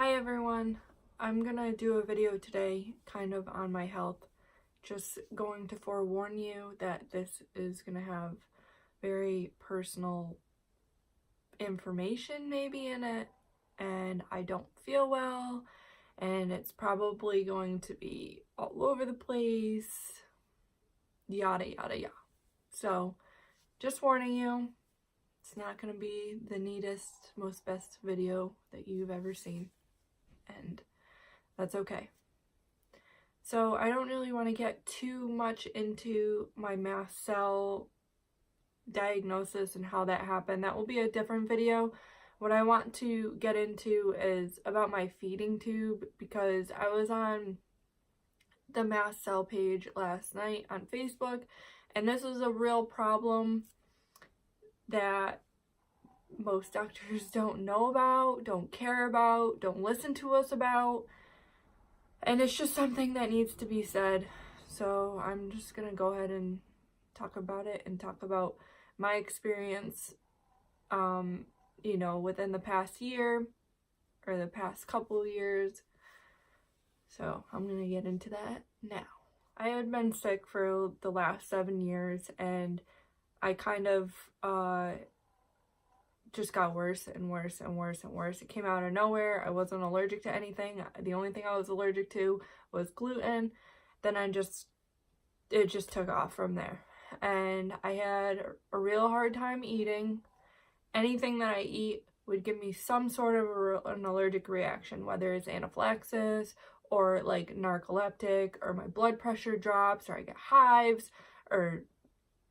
Hi everyone, I'm gonna do a video today kind of on my health. Just going to forewarn you that this is gonna have very personal information maybe in it, and I don't feel well, and it's probably going to be all over the place, yada yada yada. So just warning you, it's not gonna be the neatest, most best video that you've ever seen. And that's okay. So I don't really want to get too much into my mast cell diagnosis and how that happened. That will be a different video. What I want to get into is about my feeding tube, because I was on the mast cell page last night on Facebook, and this is a real problem that most doctors don't know about, don't care about, don't listen to us about, and it's just something that needs to be said. So I'm just gonna go ahead and talk about it and talk about my experience within the past year or the past couple of years. So I'm gonna get into that now. I had been sick for the last 7 years, and I kind of just got worse and worse and worse and worse. It came out of nowhere. I wasn't allergic to anything. The only thing I was allergic to was gluten. Then it just took off from there. And I had a real hard time eating. Anything that I eat would give me some sort of an allergic reaction, whether it's anaphylaxis or like narcoleptic, or my blood pressure drops, or I get hives, or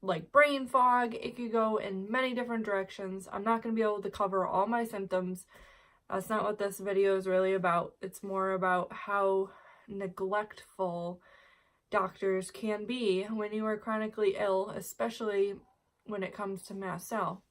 like brain fog. It could go in many different directions. I'm not going to be able to cover all my symptoms. That's not what this video is really about. It's more about how neglectful doctors can be when you are chronically ill, especially when it comes to mast cell.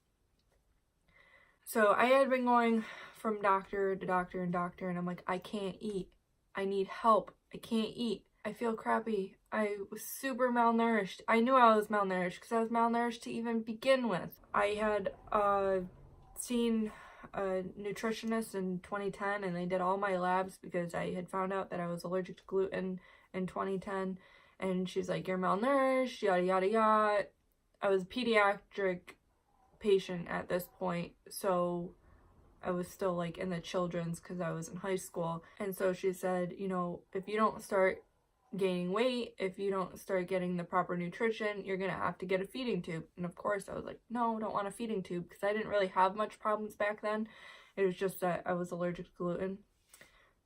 So I had been going from doctor to doctor and doctor, and I'm like, I can't eat. I need help. I can't eat. I feel crappy. I was super malnourished. I knew I was malnourished because I was malnourished to even begin with. I had seen a nutritionist in 2010, and they did all my labs because I had found out that I was allergic to gluten in 2010. And she's like, you're malnourished, yada yada yada. I was a pediatric patient at this point, so I was still like in the children's because I was in high school. And so she said, if you don't start gaining weight, if you don't start getting the proper nutrition, you're gonna have to get a feeding tube. And of course I was like, no, I don't want a feeding tube, because I didn't really have much problems back then. It was just that I was allergic to gluten.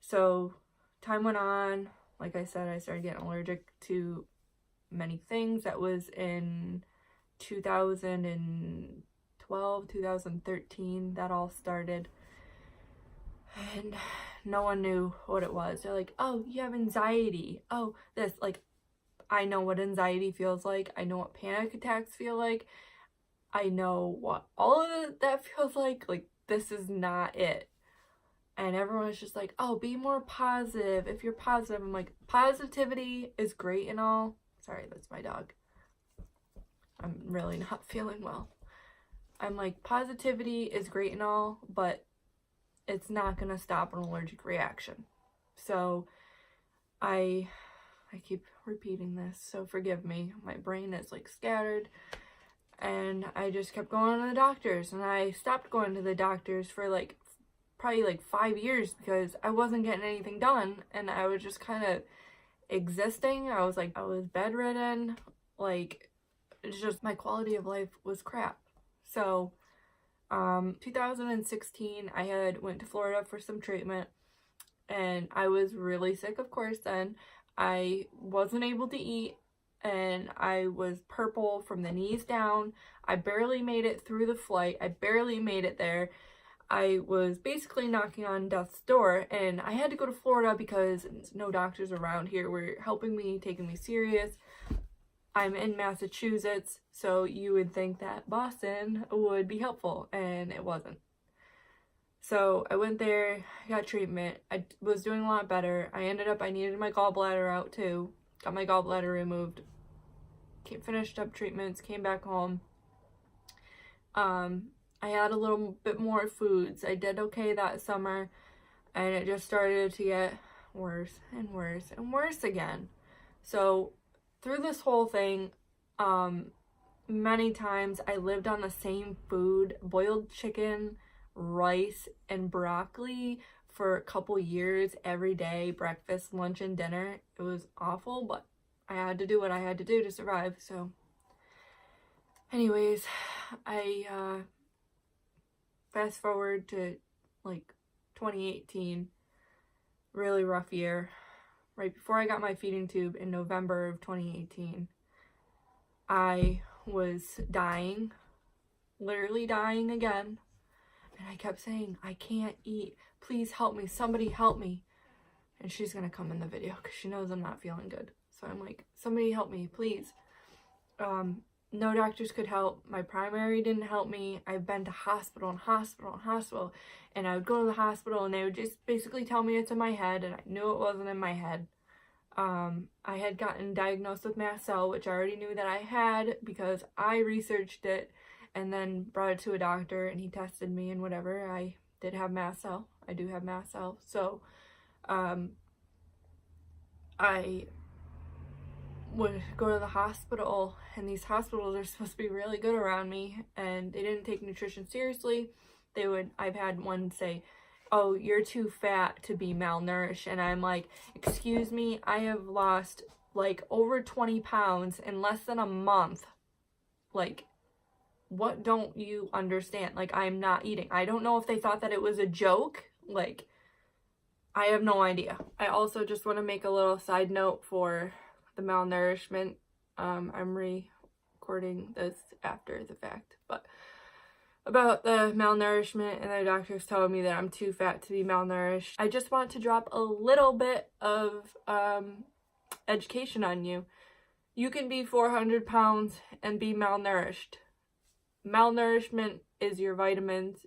So time went on. Like I said, I started getting allergic to many things. That was in 2012, 2013, that all started. And no one knew what it was. They're like, oh, you have anxiety. Oh, this. Like, I know what anxiety feels like. I know what panic attacks feel like. I know what all of that feels like. Like, this is not it. And everyone was just like, oh, be more positive. If you're positive, I'm like, positivity is great and all. Sorry, that's my dog. I'm really not feeling well. I'm like, positivity is great and all, but it's not gonna stop an allergic reaction. So I keep repeating this, so forgive me. My brain is like scattered. And I just kept going to the doctors, and I stopped going to the doctors for probably 5 years because I wasn't getting anything done, and I was just kind of existing. I was bedridden. It's just, my quality of life was crap. So 2016, I went to Florida for some treatment, and I was really sick, of course. Then I wasn't able to eat, and I was purple from the knees down. I barely made it through the flight. I barely made it there. I was basically knocking on death's door, and I had to go to Florida because no doctors around here were helping me, taking me serious. I'm in Massachusetts, so you would think that Boston would be helpful, and it wasn't. So I went there, got treatment. I was doing a lot better. I needed my gallbladder out too. Got my gallbladder removed. Finished up treatments, came back home. I had a little bit more foods. I did okay that summer. and it just started to get worse and worse and worse again. So through this whole thing, many times I lived on the same food, boiled chicken, rice, and broccoli for a couple years every day, breakfast, lunch, and dinner. It was awful, but I had to do what I had to do to survive. So anyways, I fast forward to like 2018, really rough year. Right before I got my feeding tube in November of 2018, I was dying, literally dying again. And I kept saying, I can't eat. Please help me. Somebody help me. And she's going to come in the video because she knows I'm not feeling good. So I'm like, somebody help me, please. No doctors could help. My primary didn't help me. I've been to hospital and hospital and hospital. And I would go to the hospital and they would just basically tell me it's in my head. And I knew it wasn't in my head. I had gotten diagnosed with mast cell, which I already knew that I had because I researched it and then brought it to a doctor and he tested me and whatever. I did have mast cell. I do have mast cell. So, I would go to the hospital, and these hospitals are supposed to be really good around me, and they didn't take nutrition seriously. I've had one say, oh, you're too fat to be malnourished, and I'm like, excuse me, I have lost like over 20 pounds in less than a month. Like, what don't you understand? Like, I'm not eating. I don't know if they thought that it was a joke. Like, I have no idea. I also just want to make a little side note for the malnourishment. I'm recording this after the fact, but about the malnourishment and the doctors telling me that I'm too fat to be malnourished. I just want to drop a little bit of education on you. You can be 400 pounds and be malnourished. Malnourishment is your vitamins,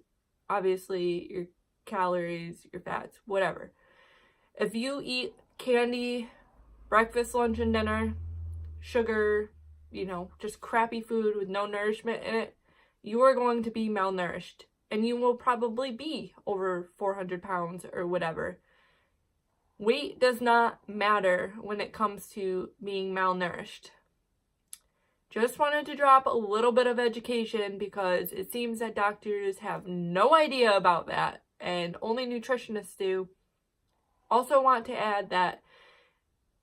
obviously your calories, your fats, whatever. If you eat candy, breakfast, lunch, and dinner, sugar, just crappy food with no nourishment in it, you are going to be malnourished. And you will probably be over 400 pounds or whatever. Weight does not matter when it comes to being malnourished. Just wanted to drop a little bit of education because it seems that doctors have no idea about that and only nutritionists do. Also want to add that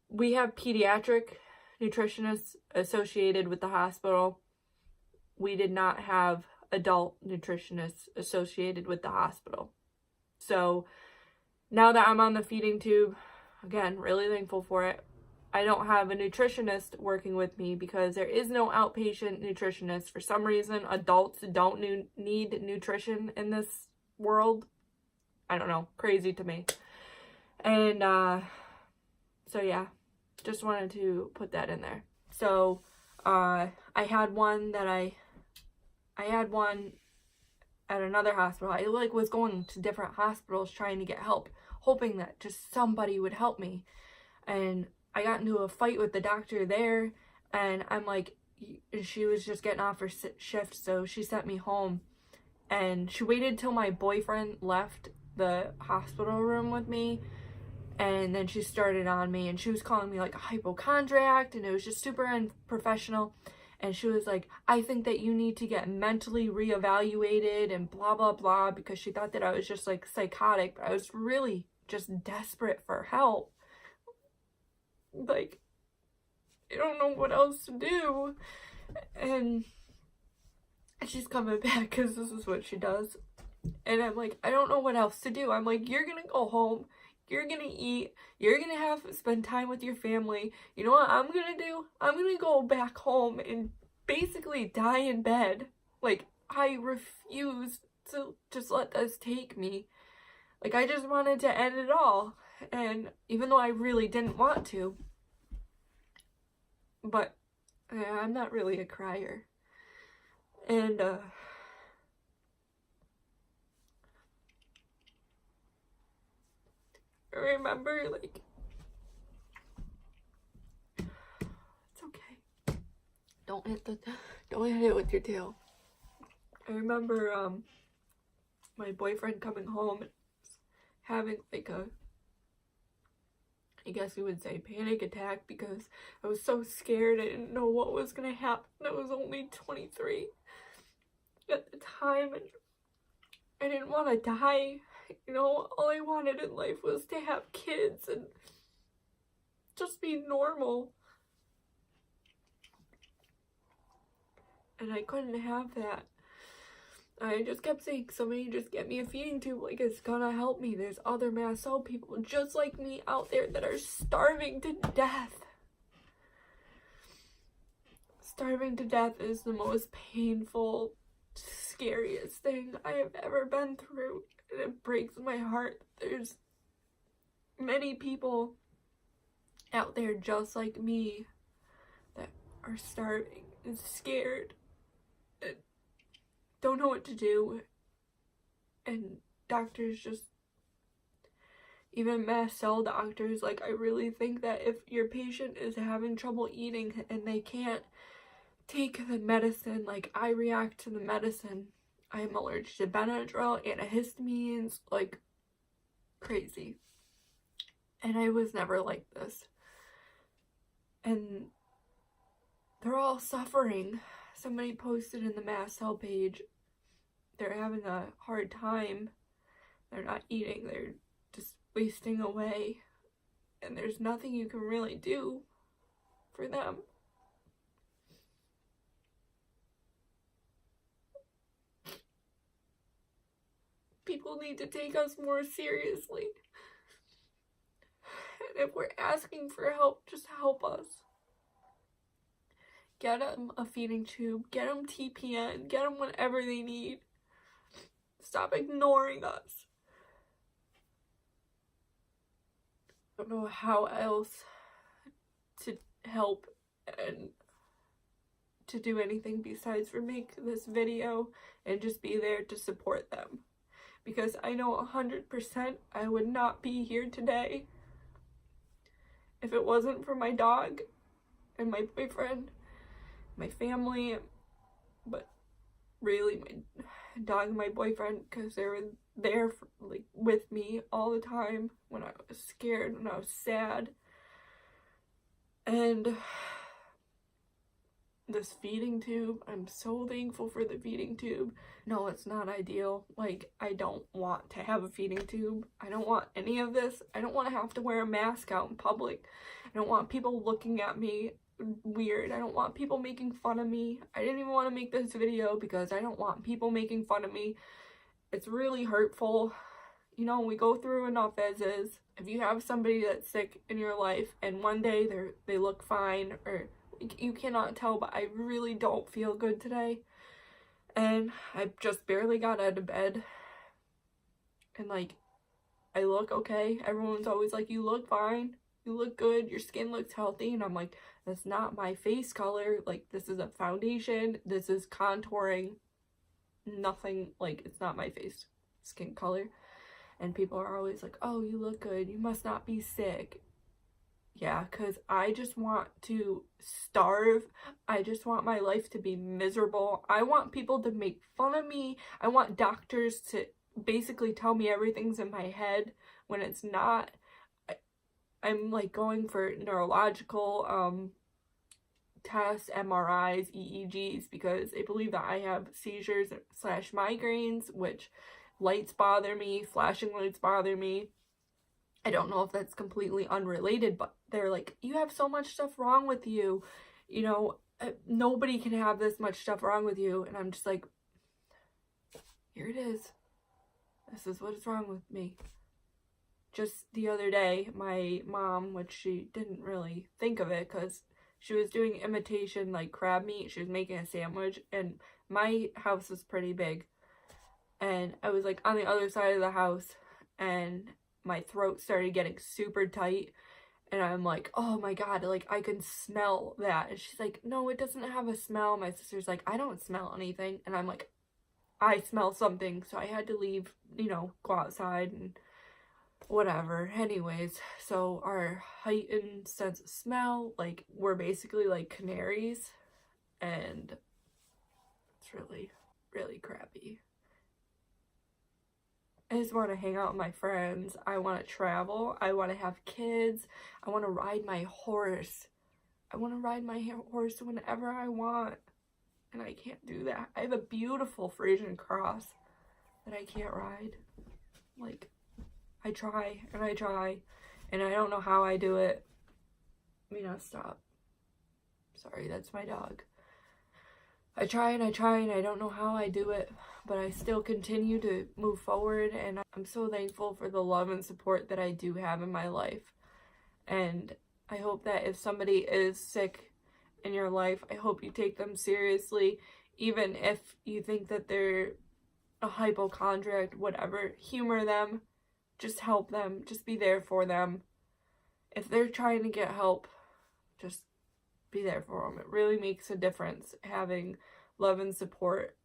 we have pediatric nutritionists associated with the hospital. We did not have adult nutritionists associated with the hospital. So now that I'm on the feeding tube, again, really thankful for it. I don't have a nutritionist working with me because there is no outpatient nutritionist. For some reason, adults don't need nutrition in this world. I don't know, crazy to me. And so yeah, just wanted to put that in there. So I had one at another hospital. I was going to different hospitals trying to get help, hoping that just somebody would help me. And I got into a fight with the doctor there, and I'm like, she was just getting off her shift, so she sent me home. And she waited till my boyfriend left the hospital room with me, and then she started on me, and she was calling me like a hypochondriac, and it was just super unprofessional. And she was like, I think that you need to get mentally reevaluated and blah, blah, blah, because she thought that I was just like psychotic, but I was really just desperate for help. Like, I don't know what else to do. And she's coming back because this is what she does. And I'm like, I don't know what else to do. I'm like, you're gonna go home, you're gonna eat, you're gonna spend time with your family. You know what I'm gonna do? I'm gonna go back home and basically die in bed. Like, I refuse to just let this take me. Like, I just wanted to end it all. And even though I really didn't want to, but I'm not really a crier. And I remember, like, it's okay. Don't hit it with your tail. I remember my boyfriend coming home, having like a, I guess you would say, panic attack, because I was so scared. I didn't know what was going to happen. I was only 23 at the time, and I didn't want to die. You know, all I wanted in life was to have kids and just be normal. And I couldn't have that. I just kept saying, somebody just get me a feeding tube, like it's gonna help me. There's other mast cell people just like me out there that are starving to death. Starving to death is the most painful, scariest thing I have ever been through, and it breaks my heart. There's many people out there just like me that are starving and scared and don't know what to do, and doctors just, even mast cell doctors, like, I really think that if your patient is having trouble eating and they can't take the medicine, like I react to the medicine, I'm allergic to Benadryl, antihistamines, like crazy, and I was never like this, and they're all suffering. Somebody posted in the mast cell page, they're having a hard time, they're not eating, they're just wasting away, and there's nothing you can really do for them. People need to take us more seriously, and if we're asking for help, just help us. Get them a feeding tube, get them TPN, get them whatever they need. Stop ignoring us. I don't know how else to help and to do anything besides for make this video and just be there to support them. Because I know 100% I would not be here today if it wasn't for my dog and my boyfriend, my family, but really my dog and my boyfriend, because they were there for, like, with me all the time when I was scared, when I was sad. And this feeding tube, I'm so thankful for the feeding tube. No, it's not ideal. Like, I don't want to have a feeding tube. I don't want any of this. I don't want to have to wear a mask out in public. I don't want people looking at me weird. I don't want people making fun of me. I didn't even want to make this video because I don't want people making fun of me. It's really hurtful. You know, we go through enough as is. If you have somebody that's sick in your life and one day they look fine, or you cannot tell, but I really don't feel good today, and I just barely got out of bed, and like, I look okay. Everyone's always like, you look fine, you look good, your skin looks healthy, and I'm like, that's not my face color. Like, this is a foundation, this is contouring, nothing, like, it's not my face skin color. And people are always like, oh, you look good, you must not be sick. Yeah, because I just want to starve. I just want my life to be miserable. I want people to make fun of me. I want doctors to basically tell me everything's in my head when it's not. I'm like going for neurological tests, MRIs, EEGs, because they believe that I have seizures / migraines, which lights bother me, flashing lights bother me. I don't know if that's completely unrelated, but they're like, you have so much stuff wrong with you. You know, nobody can have this much stuff wrong with you. And I'm just like, here it is. This is what is wrong with me. Just the other day, my mom, which she didn't really think of it because she was doing imitation like crab meat. She was making a sandwich, and my house is pretty big. And I was like on the other side of the house, and my throat started getting super tight, and I'm like, oh my god, like I can smell that. And she's like, no, it doesn't have a smell. My sister's like, I don't smell anything. And I'm like, I smell something. So I had to leave, you know, go outside and whatever. Anyways, so our heightened sense of smell, like, we're basically like canaries, and it's really, really crappy. I just want to hang out with my friends. I want to travel. I want to have kids. I want to ride my horse. I want to ride my horse whenever I want. And I can't do that. I have a beautiful Frisian cross that I can't ride. Like, I try and I try. And I don't know how I do it. Stop. Sorry, that's my dog. I try and I don't know how I do it, but I still continue to move forward, and I'm so thankful for the love and support that I do have in my life. And I hope that if somebody is sick in your life, I hope you take them seriously, even if you think that they're a hypochondriac, whatever. Humor them, just help them, just be there for them. If they're trying to get help, just be there for them. It really makes a difference having love and support.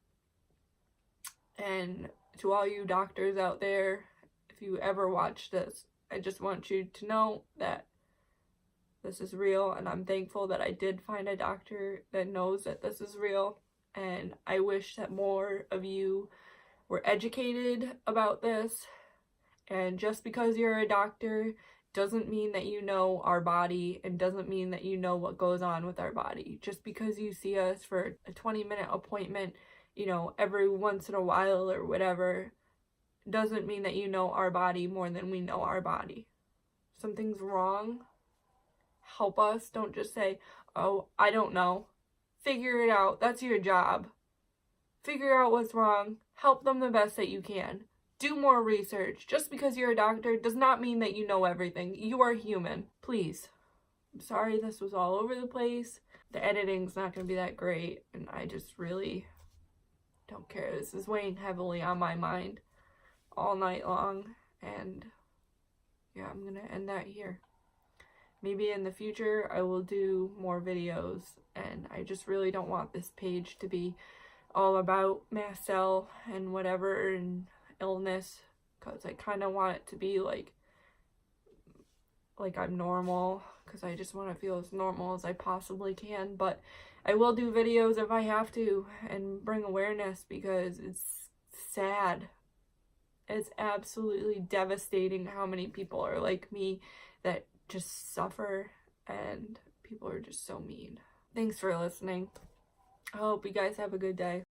And to all you doctors out there, if you ever watch this, I just want you to know that this is real, and I'm thankful that I did find a doctor that knows that this is real. And I wish that more of you were educated about this. And just because you're a doctor doesn't mean that you know our body, and doesn't mean that you know what goes on with our body. Just because you see us for a 20-minute appointment, every once in a while or whatever, doesn't mean that you know our body more than we know our body. Something's wrong, help us. Don't just say, oh, I don't know. Figure it out. That's your job. Figure out what's wrong. Help them the best that you can. Do more research. Just because you're a doctor does not mean that you know everything. You are human. Please. I'm sorry this was all over the place. The editing's not going to be that great, and I just really don't care. This is weighing heavily on my mind all night long, and yeah, I'm going to end that here. Maybe in the future I will do more videos, and I just really don't want this page to be all about mast cell and whatever and illness, because I kind of want it to be like I'm normal, because I just want to feel as normal as I possibly can. But I will do videos if I have to and bring awareness, because it's sad. It's absolutely devastating how many people are like me that just suffer, and people are just so mean. Thanks for listening. I hope you guys have a good day.